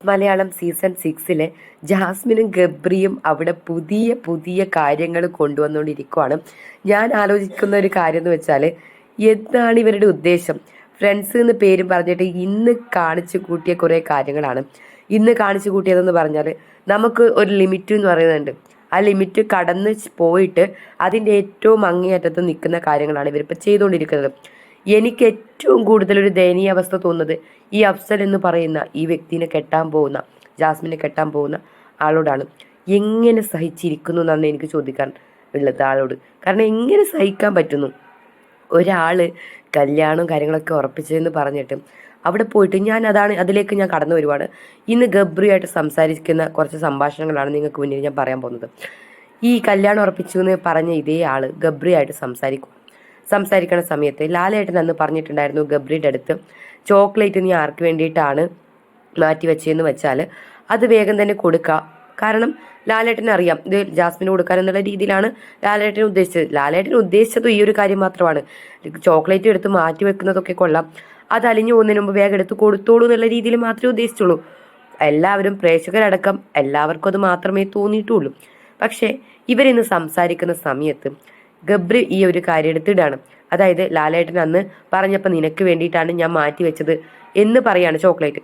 Malayalam season 6 ജാസ്മിനും ഗബ്രിയും അവിടെ പുതിയ പുതിയ കാര്യങ്ങൾ കൊണ്ടുവന്നുകൊണ്ടിരിക്കുവാണ്. ഞാൻ ആലോചിക്കുന്ന ഒരു കാര്യം എന്ന് വെച്ചാൽ, എന്താണ് ഇവരുടെ ഉദ്ദേശം? ഫ്രണ്ട്സ് എന്ന് പേരും പറഞ്ഞിട്ട് ഇന്ന് കാണിച്ചു കൂട്ടിയ കുറേ കാര്യങ്ങളാണ്. ഇന്ന് കാണിച്ചു കൂട്ടിയതെന്ന് പറഞ്ഞാൽ, നമുക്ക് ഒരു ലിമിറ്റ് എന്ന് പറയുന്നുണ്ട്. ആ ലിമിറ്റ് കടന്ന് പോയിട്ട് അതിൻ്റെ ഏറ്റവും അങ്ങേയറ്റത്ത് നിൽക്കുന്ന കാര്യങ്ങളാണ് ഇവരിപ്പോൾ ചെയ്തുകൊണ്ടിരിക്കുന്നത്. എനിക്ക് ഏറ്റവും കൂടുതൽ ഒരു ദയനീയ അവസ്ഥ തോന്നുന്നത് ഈ അഫ്സൽ എന്ന് പറയുന്ന ഈ വ്യക്തിനെ കെട്ടാൻ പോകുന്ന, ജാസ്മിനെ കെട്ടാൻ പോകുന്ന ആളോടാണ്. എങ്ങനെ സഹിച്ചിരിക്കുന്നു എന്നാണ് എനിക്ക് ചോദിക്കാൻ ഉള്ളത് ആളോട്. കാരണം എങ്ങനെ സഹിക്കാൻ പറ്റുന്നു? ഒരാൾ കല്യാണവും കാര്യങ്ങളൊക്കെ ഉറപ്പിച്ചതെന്ന് പറഞ്ഞിട്ട് അവിടെ പോയിട്ട് അതിലേക്ക് ഞാൻ കടന്നു വരുവാണ്. ഇന്ന് ഗബ്രിയായിട്ട് സംസാരിക്കുന്ന കുറച്ച് സംഭാഷണങ്ങളാണ് നിങ്ങൾക്ക് മുന്നിൽ ഞാൻ പറയാൻ പോകുന്നത്. ഈ കല്യാണം ഉറപ്പിച്ചു എന്ന് പറഞ്ഞ ഇതേ ആൾ ഗബ്രിയായിട്ട് സംസാരിക്കുന്ന സമയത്ത് ലാലേട്ടൻ അന്ന് പറഞ്ഞിട്ടുണ്ടായിരുന്നു ഗബ്രിയുടെ അടുത്ത്, ചോക്ലേറ്റ് നീ ആർക്ക് വേണ്ടിയിട്ടാണ് മാറ്റി വെച്ചതെന്ന് വെച്ചാൽ അത് വേഗം തന്നെ കൊടുക്കുക. കാരണം ലാലേട്ടന് അറിയാം ഇത് ജാസ്മിന് കൊടുക്കാൻ എന്നുള്ള രീതിയിലാണ് ലാലേട്ടൻ ഉദ്ദേശിച്ചത് ഈ ഒരു കാര്യം മാത്രമാണ്. ചോക്ലേറ്റ് എടുത്ത് മാറ്റി വെക്കുന്നതൊക്കെ കൊള്ളാം, അത് അലിഞ്ഞു പോകുന്നതിന് മുമ്പ് വേഗം എടുത്ത് കൊടുത്തോളൂ എന്നുള്ള രീതിയിൽ മാത്രമേ ഉദ്ദേശിച്ചുള്ളൂ. എല്ലാവരും പ്രേക്ഷകരടക്കം എല്ലാവർക്കും അത് മാത്രമേ തോന്നിയിട്ടുള്ളൂ. പക്ഷേ ഇവരിന്ന് സംസാരിക്കുന്ന സമയത്ത് ഗബ്രി ഈ ഒരു കാര്യം എടുത്തിടാണ്. അതായത് ലാലേട്ടൻ അന്ന് പറഞ്ഞപ്പോൾ നിനക്ക് വേണ്ടിയിട്ടാണ് ഞാൻ മാറ്റി വെച്ചത് എന്ന് പറയാണ് ചോക്ലേറ്റ്.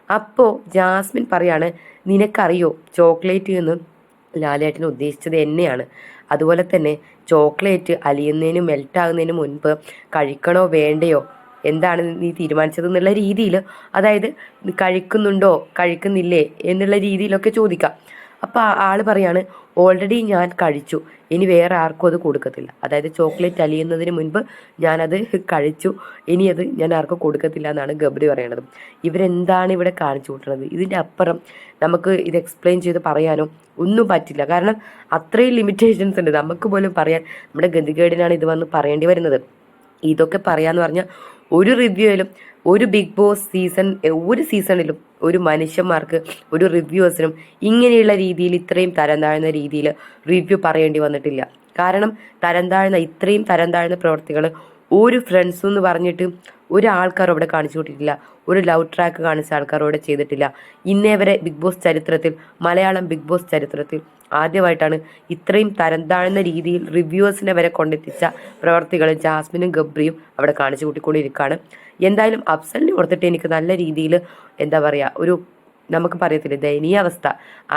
അപ്പോൾ ജാസ്മിൻ പറയാണ്, നിനക്കറിയോ ചോക്ലേറ്റ് എന്ന് ലാലേട്ടൻ ഉദ്ദേശിച്ചത് എന്നെയാണ്. അതുപോലെ തന്നെ ചോക്ലേറ്റ് അലിയുന്നതിനും മെൽറ്റാകുന്നതിന് മുൻപ് കഴിക്കണോ വേണ്ടയോ, എന്താണ് നീ തീരുമാനിച്ചത് എന്നുള്ള രീതിയിൽ, അതായത് കഴിക്കുന്നുണ്ടോ കഴിക്കുന്നില്ലേ എന്നുള്ള രീതിയിലൊക്കെ ചോദിക്കാം. അപ്പോൾ ആൾ പറയാണ്, ഓൾറെഡി ഞാൻ കഴിച്ചു, ഇനി വേറെ ആർക്കും അത് കൊടുക്കത്തില്ല. അതായത് ചോക്ലേറ്റ് അലിയുന്നതിന് മുൻപ് ഞാനത് കഴിച്ചു, ഇനി അത് ഞാൻ ആർക്കും കൊടുക്കത്തില്ല എന്നാണ് ഗബ്രി പറയണത്. ഇവരെന്താണ് ഇവിടെ കാണിച്ചു കൂട്ടുന്നത്? ഇതിൻ്റെ അപ്പുറം നമുക്ക് ഇത് എക്സ്പ്ലെയിൻ ചെയ്ത് പറയാനോ ഒന്നും പറ്റില്ല. കാരണം അത്രയും ലിമിറ്റേഷൻസ് ഉണ്ട്. നമുക്ക് പോലും പറയാൻ നമ്മുടെ ഗതികേടിനാണ് ഇത് വന്ന് പറയേണ്ടി വരുന്നത്. ഇതൊക്കെ പറയാന്ന് പറഞ്ഞാൽ ഒരു റിവ്യൂയിലും ഒരു ബിഗ് ബോസ് സീസണിലും ഒരു മനുഷ്യന്മാർക്ക്, ഒരു റിവ്യൂവേഴ്സിനും ഇങ്ങനെയുള്ള രീതിയിൽ ഇത്രയും തരം താഴ്ന്ന രീതിയിൽ റിവ്യൂ പറയേണ്ടി വന്നിട്ടില്ല. കാരണം ഇത്രയും തരം താഴ്ന്ന പ്രവർത്തികൾ ഒരു ഫ്രണ്ട്സ് എന്ന് പറഞ്ഞിട്ട് ഒരു ആൾക്കാർ അവിടെ കാണിച്ചു വിട്ടിട്ടില്ല. ഒരു ലവ് ട്രാക്ക് കാണിച്ച ആൾക്കാർ അവിടെ ചെയ്തിട്ടില്ല. ഇന്നേ വരെ മലയാളം ബിഗ് ബോസ് ചരിത്രത്തിൽ ആദ്യമായിട്ടാണ് ഇത്രയും തരം താഴ്ന്ന രീതിയിൽ റിവ്യൂവേഴ്സിനെ വരെ കൊണ്ടെത്തിച്ച പ്രവർത്തികൾ ജാസ്മിനും ഗബ്രിയും അവിടെ കാണിച്ചു കൂട്ടിക്കൊണ്ടിരിക്കുകയാണ്. എന്തായാലും അഫ്സലിനെ ഓർത്തിട്ട് എനിക്ക് നല്ല രീതിയിൽ എന്താ പറയുക, ഒരു നമുക്ക് പറയത്തില്ലേ ദയനീയ അവസ്ഥ.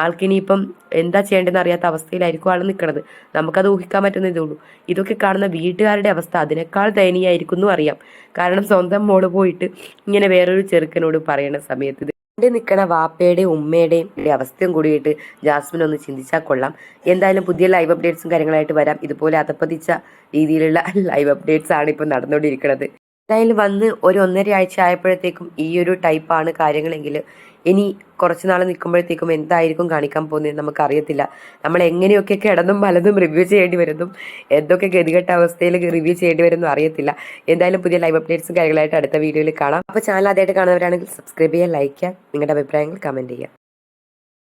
ആൾക്കിനിയിപ്പം എന്താ ചെയ്യേണ്ടതെന്ന് അറിയാത്ത അവസ്ഥയിലായിരിക്കും ആൾ നിൽക്കുന്നത്. നമുക്കത് ഊഹിക്കാൻ പറ്റുന്നതേ ഉള്ളൂ. ഇതൊക്കെ കാണുന്ന വീട്ടുകാരുടെ അവസ്ഥ അതിനേക്കാൾ ദയനീയമായിരിക്കും എന്നും അറിയാം. കാരണം സ്വന്തം മോള് പോയിട്ട് ഇങ്ങനെ വേറൊരു ചെറുക്കനോട് പറയുന്ന സമയത്ത് നിൽക്കണ വാപ്പയുടെയും ഉമ്മയുടെയും അവസ്ഥയും കൂടിയിട്ട് ജാസ്മിൻ ഒന്ന് ചിന്തിച്ചാൽ കൊള്ളാം. എന്തായാലും പുതിയ ലൈവ് അപ്ഡേറ്റ്സും കാര്യങ്ങളായിട്ട് വരാം. ഇതുപോലെ അധപ്പതിച്ച രീതിയിലുള്ള ലൈവ് അപ്ഡേറ്റ്സ് ആണ് ഇപ്പം നടന്നുകൊണ്ടിരിക്കുന്നത്. എന്തായാലും വന്ന് ഒരു 1.5 ആഴ്ച ആയപ്പോഴത്തേക്കും ഈ ഒരു ടൈപ്പാണ് കാര്യങ്ങളെങ്കിൽ ഇനി കുറച്ച് നാൾ നിൽക്കുമ്പോഴത്തേക്കും എന്തായിരിക്കും കാണിക്കാൻ പോകുന്നത് നമുക്കറിയത്തില്ല. നമ്മൾ എങ്ങനെയൊക്കെ കിടന്നും പലതും റിവ്യൂ ചെയ്യേണ്ടി വരുന്നു, എന്തൊക്കെ ഗതികെട്ട അവസ്ഥയിൽ റിവ്യൂ ചെയ്യേണ്ടി വരുന്നു അറിയത്തില്ല. എന്തായാലും പുതിയ ലൈവ് അപ്ഡേറ്റ്സും കാര്യങ്ങളായിട്ട് അടുത്ത വീഡിയോയിൽ കാണാം. അപ്പോൾ ചാനൽ ആദ്യമായിട്ട് കാണുന്നവരാണെങ്കിൽ സബ്സ്ക്രൈബ് ചെയ്യുക, ലൈക്ക് ചെയ്യുക, നിങ്ങളുടെ അഭിപ്രായങ്ങൾ കമൻറ്റ് ചെയ്യുക.